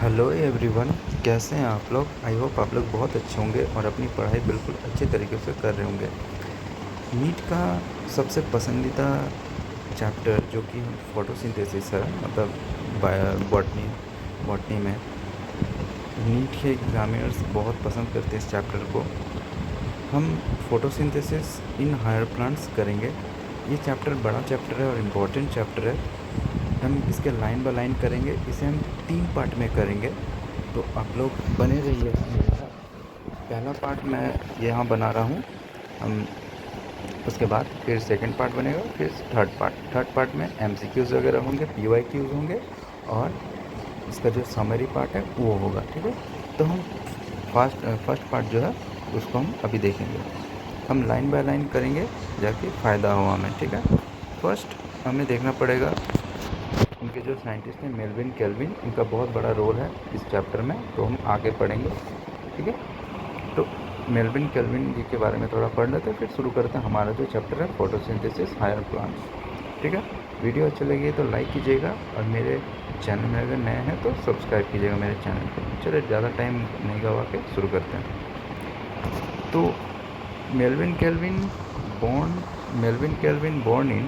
Hello everyone. कैसे हैं आप लोग? आई होप आप लोग बहुत अच्छे होंगे और अपनी पढ़ाई बिल्कुल अच्छे तरीके से कर रहे होंगे। नीट का सबसे पसंदीदा चैप्टर जो कि फोटोसिंथेसिस है, मतलब बॉटनी बॉटनी में नीट के एग्जामिनर्स बहुत पसंद करते हैं इस चैप्टर को। हम फोटोसिंथेसिस इन हायर प्लांट्स करेंगे। ये चैप्टर बड़ा चैप्टर है और इम्पोर्टेंट चैप्टर है। हम इसके लाइन बाय लाइन करेंगे। इसे हम 3 पार्ट में करेंगे, तो आप लोग बने रहिए मेरे साथ। पहला पार्ट मैं यहाँ बना रहा हूँ। हम उसके बाद फिर सेकंड पार्ट बनेगा, फिर थर्ड पार्ट में एमसीक्यूज़ वगैरह होंगे, पीवाईक्यूज़ होंगे और इसका जो समरी पार्ट है वो होगा। ठीक है, तो हम फर्स्ट पार्ट जो है उसको हम अभी देखेंगे। हम लाइन बाय लाइन करेंगे जाके फ़ायदा हो हमें। ठीक है, फर्स्ट हमें देखना पड़ेगा इनके जो साइंटिस्ट हैं मेल्विन केल्विन, इनका बहुत बड़ा रोल है इस चैप्टर में, तो हम आगे पढ़ेंगे। ठीक है, तो मेल्विन केल्विन जी के बारे में थोड़ा पढ़ लेते हैं, फिर शुरू करते हैं हमारा जो चैप्टर है फोटोसिंथेसिस हायर प्लांट्स। ठीक है, वीडियो अच्छी लगी तो लाइक कीजिएगा और मेरे चैनल में अगर नए हैं तो सब्सक्राइब कीजिएगा मेरे चैनल को। चलिए ज़्यादा टाइम नहीं गवा के शुरू करते हैं। तो Melvin kelvin born in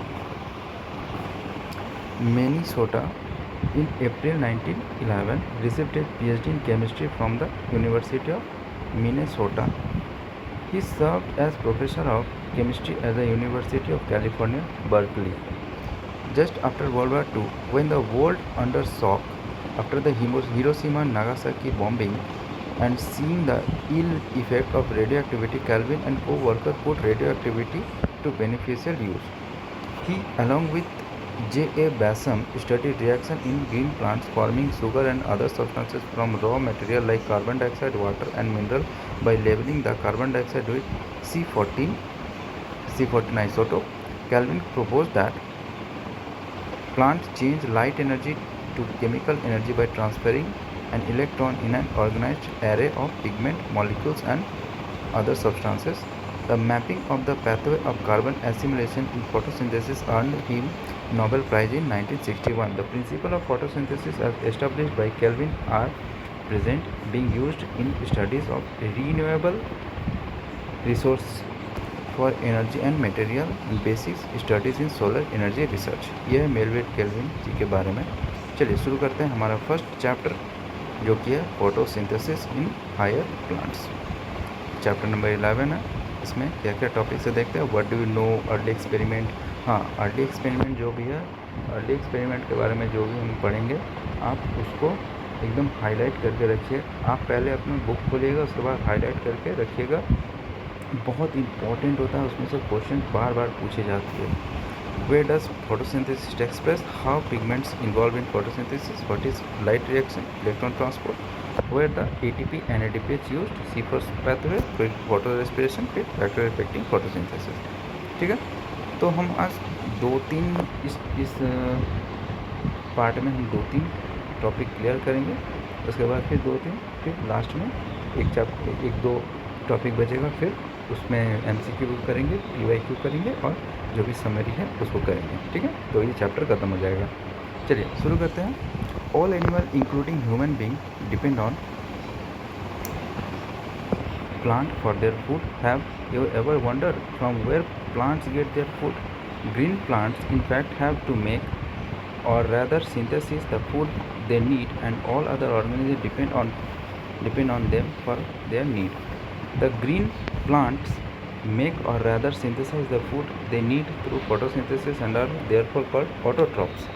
Minnesota in April 1911, received a PhD in chemistry from the University of Minnesota. He served as professor of chemistry at the University of California, Berkeley. Just after World War II, when the world under shock after the Hiroshima and Nagasaki bombing and seeing the ill effect of radioactivity, Calvin and co-workers put radioactivity to beneficial use. He, along with J.A. Bassam, studied reaction in green plants forming sugar and other substances from raw material like carbon dioxide, water and mineral by labeling the carbon dioxide with C14 isotope. Calvin proposed that plants change light energy to chemical energy by transferring an electron in an organized array of pigment molecules and other substances. The mapping of the pathway of carbon assimilation in photosynthesis earned him Nobel Prize in 1961. The principle of photosynthesis as established by Kelvin are present being used in studies of renewable resources for energy and material basic studies in solar energy research। यह है Melvin kelvin जी के बारे में। चलिए शुरू करते हैं हमारा फर्स्ट चैप्टर जो कि है photosynthesis in higher plants. Chapter number 11 है। इसमें क्या क्या टॉपिक से देखते हैं। What do you know early experiment. हाँ, अर्ली एक्सपेरिमेंट जो भी है, अर्ली एक्सपेरिमेंट के बारे में जो भी हम पढ़ेंगे आप उसको एकदम हाईलाइट करके रखिए। आप पहले अपना बुक खोलिएगा, उसके बाद हाईलाइट करके रखिएगा। बहुत इंपॉर्टेंट होता है, उसमें से क्वेश्चन बार बार पूछे जाते हैं। Where does photosynthesis takes place? How pigments involved in photosynthesis? What is light reaction? Electron transport? Where the ATP and ADP is used? C1 pathway, फिर water respiration, फिर factor affecting photosynthesis। ठीक है, तो हम आज दो तीन इस पार्ट में हम 2-3 टॉपिक क्लियर करेंगे। उसके बाद फिर 2-3, फिर लास्ट में एक दो टॉपिक बचेगा, फिर उसमें एमसीक्यू करेंगे, पीवाईक्यू करेंगे और जो भी समरी है उसको करेंगे। ठीक है, तो ये चैप्टर खत्म हो जाएगा। चलिए शुरू करते हैं। All animal including human being depend on plant for their food. Have you ever wondered from where plants get their food? Green plants in fact have to make, or rather synthesize, the food they need, and all other organisms depend on them for their need. The green plants make, or rather synthesize, the food they need through photosynthesis and are therefore called autotrophs.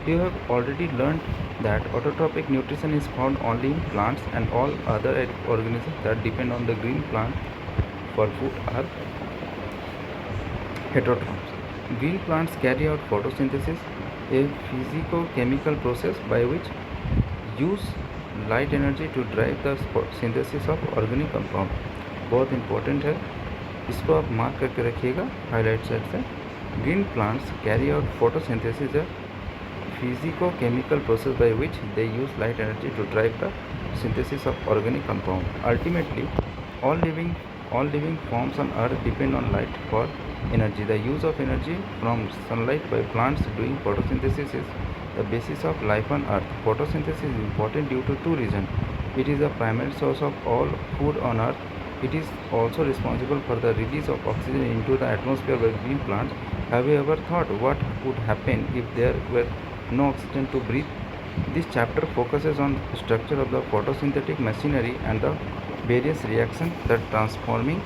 You have already learned that autotrophic nutrition is found only in plants, and all other organisms that depend on the green plant for food are heterotrophs. Green plants carry out photosynthesis, a physico-chemical process by which use light energy to drive the synthesis of organic compound। बहुत important है, इसको आप mark करके रखिएगा highlight side से। Green plants carry out photosynthesis, a physico-chemical process by which they use light energy to drive the synthesis of organic compound. Ultimately, all living forms on earth depend on light for energy. The use of energy from sunlight by plants doing photosynthesis is the basis of life on Earth. Photosynthesis is important due to two reasons. It is the primary source of all food on Earth. It is also responsible for the release of oxygen into the atmosphere by green plants. Have you ever thought what would happen if there were no oxygen to breathe? This chapter focuses on the structure of the photosynthetic machinery and the various reactions that transforming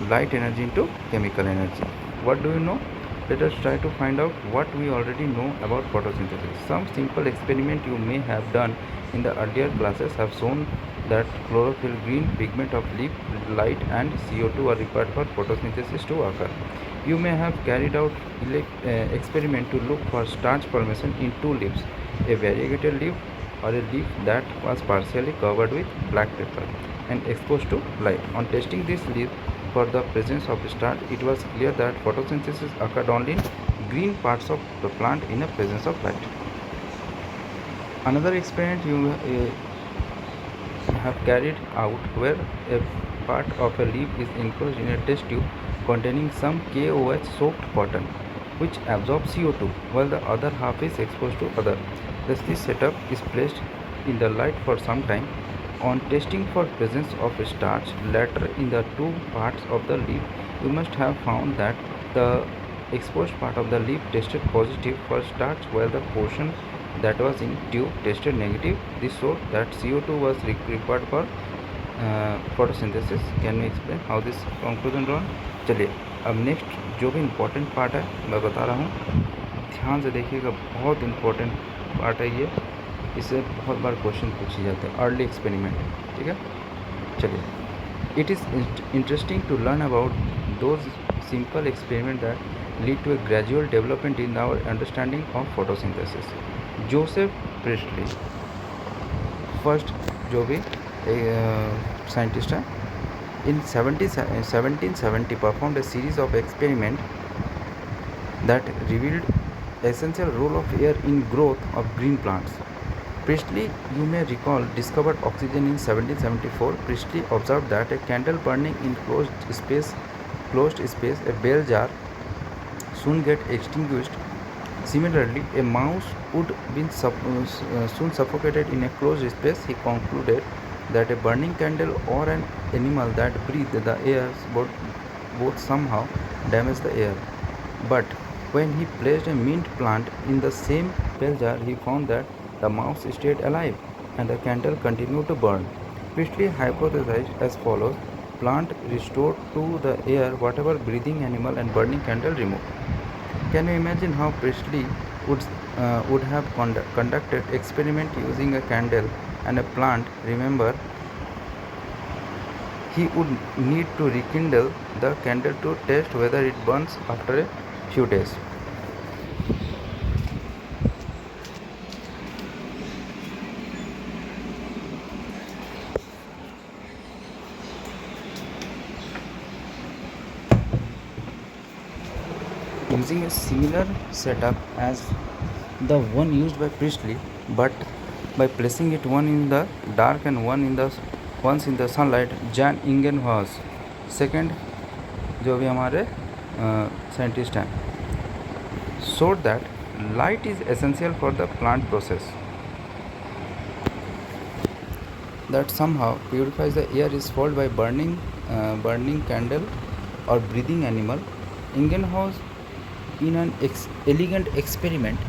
light energy into chemical energy. What do you know? Let us try to find out what we already know about photosynthesis. Some simple experiment you may have done in the earlier classes have shown that chlorophyll, green pigment of leaf, light and CO2 are required for photosynthesis to occur. You may have carried out experiment to look for starch formation in two leaves, a variegated leaf or a leaf that was partially covered with black paper and exposed to light. On testing this leaf for the presence of starch, it was clear that photosynthesis occurred only in green parts of the plant in the presence of light. Another experiment you have carried out where a part of a leaf is enclosed in a test tube containing some KOH soaked cotton which absorbs CO2 while the other half is exposed to other. Thus this setup is placed in the light for some time. On testing for presence of starch later in the two parts of the leaf, you must have found that the exposed part of the leaf tested positive for starch while the portion that was in tube tested negative. This showed that CO2 was required for photosynthesis. Can you explain how this conclusion drawn? चलिए अब next जो भी important part है मैं बता रहा हूँ, ध्यान से देखिएगा, बहुत इम्पोर्टेंट पार्ट है ये, इससे बहुत बार क्वेश्चन पूछे जाते हैं, अर्ली एक्सपेरिमेंट, ठीक है। चलिए, it is interesting to learn about those simple experiment that lead to a gradual development in our understanding of photosynthesis. Joseph Priestley first जो भी साइंटिस्ट है, in 1770 performed a series of experiments that revealed essential role of air in growth of green plants. Priestley, you may recall, discovered oxygen in 1774. Priestley observed that a candle burning in closed space, a bell jar, soon get extinguished. Similarly, a mouse would be soon suffocated in a closed space. He concluded that a burning candle or an animal that breathed the air both somehow damage the air. But when he placed a mint plant in the same bell jar, he found that the mouse stayed alive and the candle continued to burn. Priestley hypothesized as follows: plant restored to the air whatever breathing animal and burning candle removed. Can you imagine how Priestley would have conducted experiment using a candle and a plant? Remember, he would need to rekindle the candle to test whether it burns after a few days. Using a similar setup as the one used by Priestley, but by placing it one in the dark and once in the sunlight, Jan Ingenhousz second जो भी हमारे scientist हैं, showed that light is essential for the plant process that somehow purifies the air is followed by burning candle or breathing animal. Ingenhousz, in an elegant experiment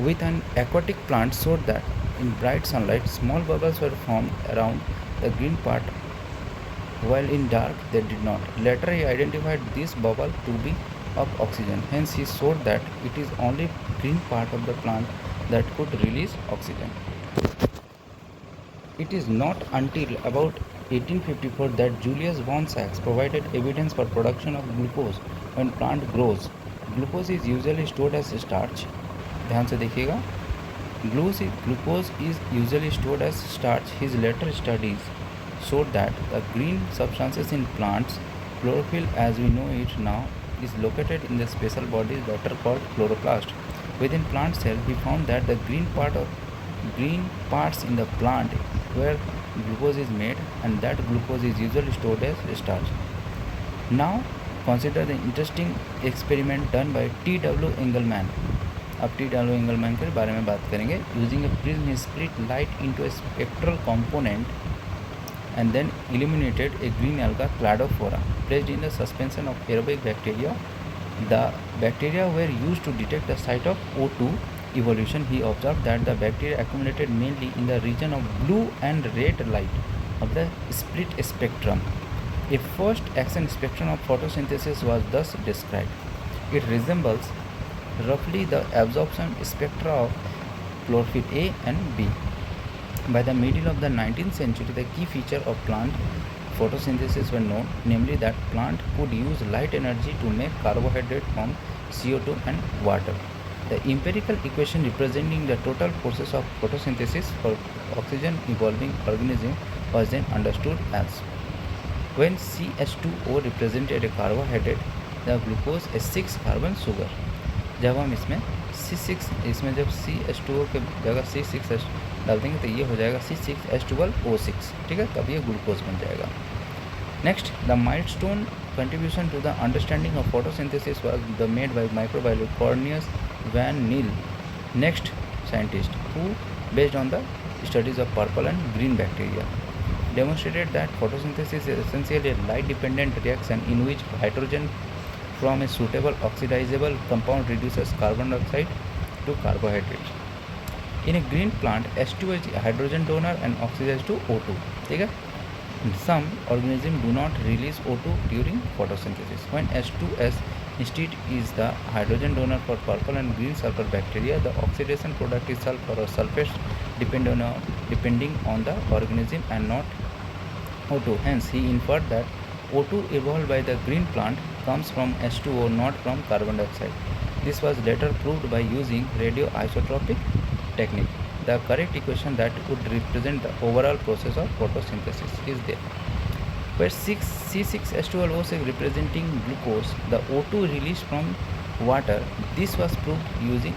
with an aquatic plant, showed that in bright sunlight small bubbles were formed around the green part while in dark they did not. Later he identified this bubble to be of oxygen. Hence he showed that it is only green part of the plant that could release oxygen. It is not until about 1854 that Julius von Sachs provided evidence for production of glucose when plant grows. Glucose is usually stored as starch. ध्यान से देखिएगा, glucose is usually stored as starch. His later studies showed that the green substances in plants, chlorophyll as we know it now, is located in the special bodies that are called chloroplast. Within plant cell, he found that the green parts in the plant where glucose is made, and that glucose is usually stored as starch. Now consider the interesting experiment done by T.W. Engelmann. अब T डालो Engelmann के बारे में बात करेंगे. Using A prism he split light into A spectral component and then illuminated a green alga cladophora placed in the suspension of aerobic bacteria. The bacteria were used to detect the site of O2 evolution. He observed that the bacteria accumulated mainly in the region of blue and red light of the split spectrum. A first action spectrum of photosynthesis was thus described. It resembles roughly the absorption spectra of chlorophyll A and B. By the middle of the 19th century, the key feature of plant photosynthesis were known, namely that plant could use light energy to make carbohydrate from CO2 and water. The empirical equation representing the total process of photosynthesis for oxygen evolving organism was then understood as when CH2O represented a carbohydrate, the glucose is 6 carbon sugar. जब हम इसमें C6 इसमें जब CH2O के जगह C6H डाल देंगे तो ये हो जाएगा C6H12O6. ठीक है, तब ये ग्लूकोज बन जाएगा. Next, the milestone contribution to the understanding of photosynthesis was the made by microbiologist Cornelis van Niel, next scientist who based on the studies of purple and green bacteria demonstrated that photosynthesis is essentially a light dependent reaction in which hydrogen from a suitable oxidizable compound reduces carbon dioxide to carbohydrates. In a green plant, H2 is a hydrogen donor and oxidizes to O2. ठीक है. Some organisms do not release O2 during photosynthesis. When H2S instead is the hydrogen donor for purple and green sulfur bacteria, the oxidation product is sulfur or sulfates depending on the organism and not O2. Hence, he inferred that O2 evolved by the green plant comes from H2O, not from carbon dioxide. This was later proved by using radioisotopic technique. The correct equation that would represent the overall process of photosynthesis is there. Where C6H12O6 representing glucose, the O2 released from water. This was proved using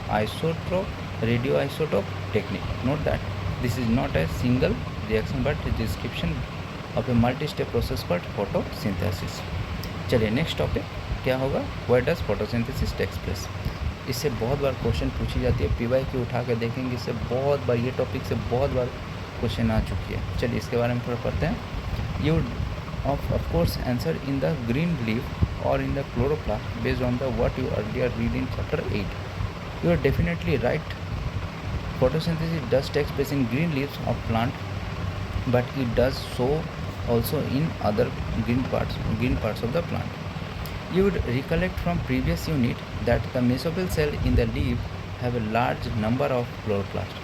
radioisotope technique. Note that this is not a single reaction but a description of a multi-step process called photosynthesis. चलिए next topic क्या होगा, why does photosynthesis takes place. इससे बहुत बार question पूछी जाती है, PY की उठा के देखेंगे, इससे बहुत बार ये टॉपिक से बहुत बार क्वेश्चन आ चुकी है. चलिए इसके बारे में थोड़ा पढ़ते हैं. You of course answer in the green leaf or in the chloroplast based on the what you earlier read in chapter 8. You are definitely right. Photosynthesis does take place in green leaves of plant, but it does so also in other green parts of the plant. You would recollect from previous unit that the mesophyll cell in the leaf have a large number of chloroplasts.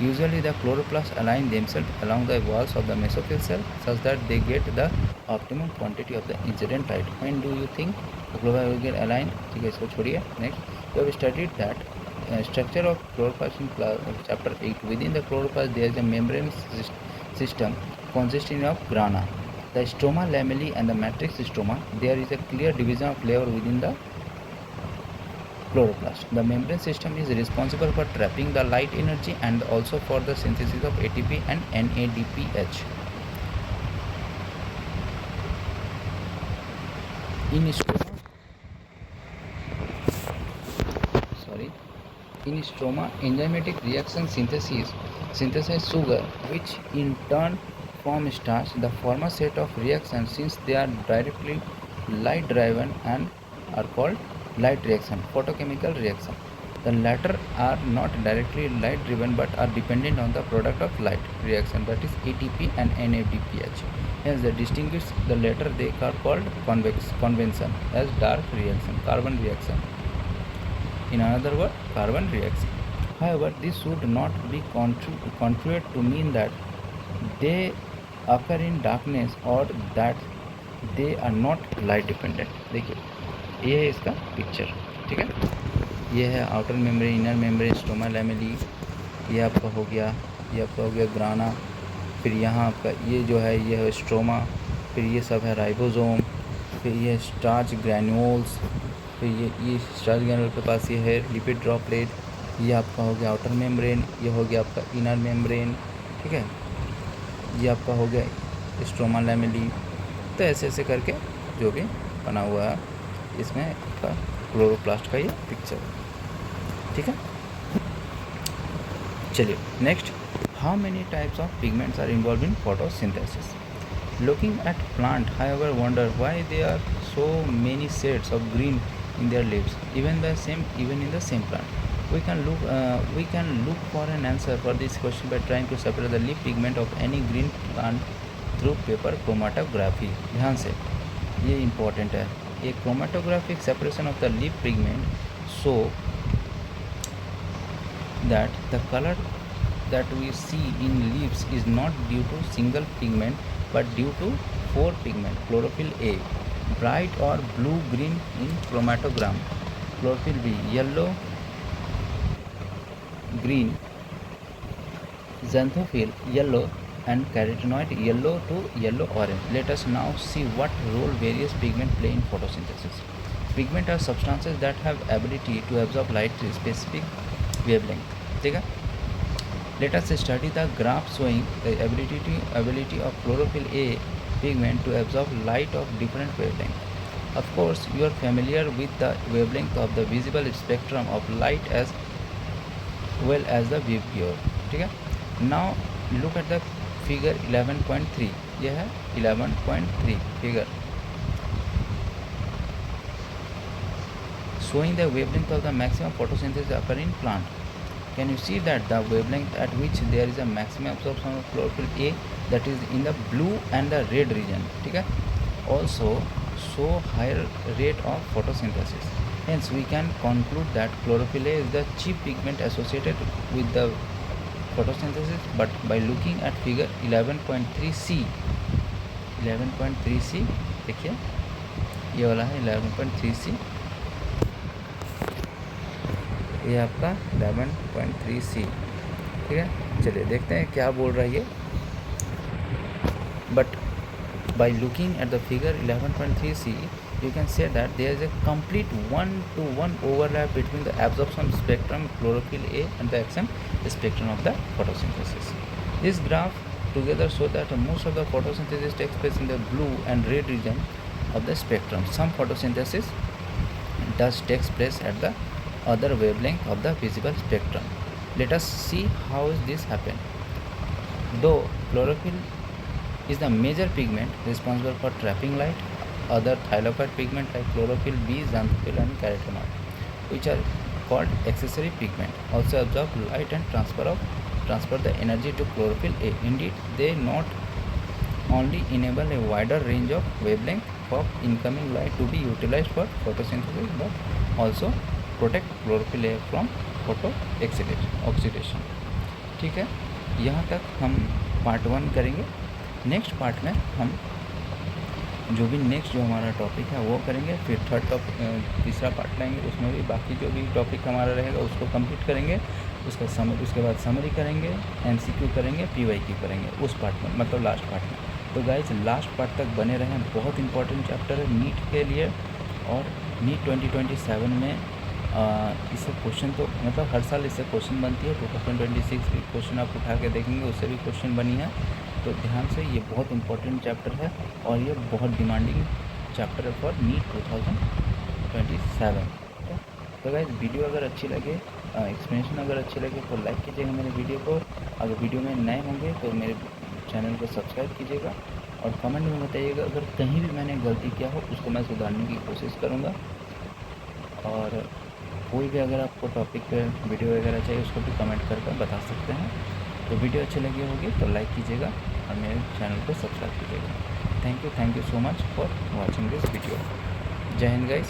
Usually the chloroplasts align themselves along the walls of the mesophyll cell such that they get the optimum quantity of the incident light. When do you think the chloroplast will get aligned? ठीक है, इसको छोड़िए. Next, we have studied that structure of chloroplast in chapter 8. Within the chloroplast there is a membrane system consisting of grana, the stroma lamellae and the matrix stroma. There is a clear division of layer within the chloroplast. The membrane system is responsible for trapping the light energy and also for the synthesis of ATP and NADPH. In stroma, enzymatic reaction synthesize sugar, which in turn form starch. The former set of reactions, since they are directly light driven and are called light reaction, photochemical reaction. The latter are not directly light driven but are dependent on the product of light reaction, that is ATP and NADPH. Hence they distinguish the latter, they are called convention as dark reaction, carbon reaction. In another word, carbon reaction. However, this should not be construed to mean that they occur in darkness or that they are not light dependent. देखिए ये है इसका picture. ठीक है, ये है outer membrane, inner membrane, stoma lamellae, ये आपका हो गया, ये आपका हो गया ग्राना, फिर यहाँ आपका ये जो है ये है स्ट्रोमा, फिर ये सब है राइबोसोम, फिर ये स्टार्च ग्रैन्यूल्स, फिर ये स्टार्च ग्रैन्यूल के पास ये है लिपिड ड्रॉपलेट, ये आपका हो गया आउटर मेम्ब्रेन, ये हो गया आपका इनर मेम्ब्रेन. ठीक है, ये आपका हो गया स्ट्रोमा लैमेली. तो ऐसे ऐसे करके जो भी बना हुआ है इसमें आपका क्लोरोप्लास्ट का ये पिक्चर. ठीक है। चलिए next, how many types of pigments are involve in photosynthesis? Looking at plant, however, wonder why there are so many shades of green in their leaves, even in the same plant. We can look for an answer for this question by trying to separate the leaf pigment of any green plant through paper chromatography. ध्यान से, ये important है. A chromatographic separation of the leaf pigment show that the color that we see in leaves is not due to single pigment but due to 4 pigment: chlorophyll A, bright or blue green in chromatogram; chlorophyll B, yellow green; xanthophyll yellow; and carotenoid yellow to yellow orange. Let us now see what role various pigments play in photosynthesis. Pigments are substances that have ability to absorb light to specific wavelength. ठीक है. Let us study the graph showing the ability of chlorophyll A pigment to absorb light of different wavelength. Of course, you are familiar with the wavelength of the visible spectrum of light as well as the Vibgyor. ठीक है. Now look at the figure 11.3. यह है 11.3 figure showing the wavelength of the maximum photosynthesis occur in plant. Can you see that the wavelength at which there is a maximum absorption of chlorophyll A, that is in the blue and the red region, ठीक है, also show higher rate of photosynthesis. Hence we can conclude that chlorophyll A is the chief pigment associated with the photosynthesis. But by looking at figure 11.3c, 11.3c देखिए, ये वाला है 11.3c, ये आपका 11.3c, ठीक है. चलिए देखते हैं क्या बोल रहा है ये. But by looking at the figure 11.3c you can say that there is a complete 1-to-1 overlap between the absorption spectrum chlorophyll A and the action spectrum of the photosynthesis. This graph together show that most of the photosynthesis takes place in the blue and red region of the spectrum. Some photosynthesis does takes place at the other wavelength of the visible spectrum. Let us see how this happen. Though chlorophyll is the major pigment responsible for trapping light, other thylakoid pigment like chlorophyll B, xanthophyll and carotenoid, which are called accessory pigment, also absorb light and transfer the energy to chlorophyll A. Indeed, they not only enable a wider range of wavelength for incoming light to be utilized for photosynthesis, but also protect chlorophyll A from photo oxidation. ठीक है, यहाँ तक हम part 1 करेंगे. Next part में हम जो भी नेक्स्ट जो हमारा टॉपिक है वो करेंगे. फिर तीसरा पार्ट लाएंगे, उसमें भी बाकी जो भी टॉपिक हमारा रहेगा उसको कंप्लीट करेंगे. उसके बाद समरी करेंगे, MCQ करेंगे, PYQ करेंगे उस पार्ट में, मतलब लास्ट पार्ट में. तो गाइज लास्ट पार्ट तक बने रहें, बहुत इंपॉर्टेंट चैप्टर है नीट के लिए. और नीट 2027 में इससे क्वेश्चन तो मतलब हर साल इससे क्वेश्चन बनती है. 2026 भी क्वेश्चन आप उठा के देखेंगे, उससे भी क्वेश्चन बनी है. तो ध्यान से, ये बहुत इंपॉर्टेंट चैप्टर है और ये बहुत डिमांडिंग चैप्टर है फॉर नीट 2027. तो गाइस वीडियो अगर अच्छी लगे, एक्सप्लेनेशन अगर अच्छी लगे तो लाइक कीजिएगा मेरे वीडियो को. अगर वीडियो में नए होंगे तो मेरे चैनल को सब्सक्राइब कीजिएगा और कमेंट में बताइएगा अगर कहीं भी मैंने गलती किया हो, उसको मैं सुधारने की कोशिश करूँगा. और कोई भी अगर आपको टॉपिक पे वीडियो वगैरह चाहिए उसको भी कमेंट करके बता सकते हैं. तो वीडियो अच्छी लगी होगी तो लाइक कीजिएगा और मेरे चैनल को सब्सक्राइब कीजिएगा. Thank you so much for watching this video. जय हिंद गाइस.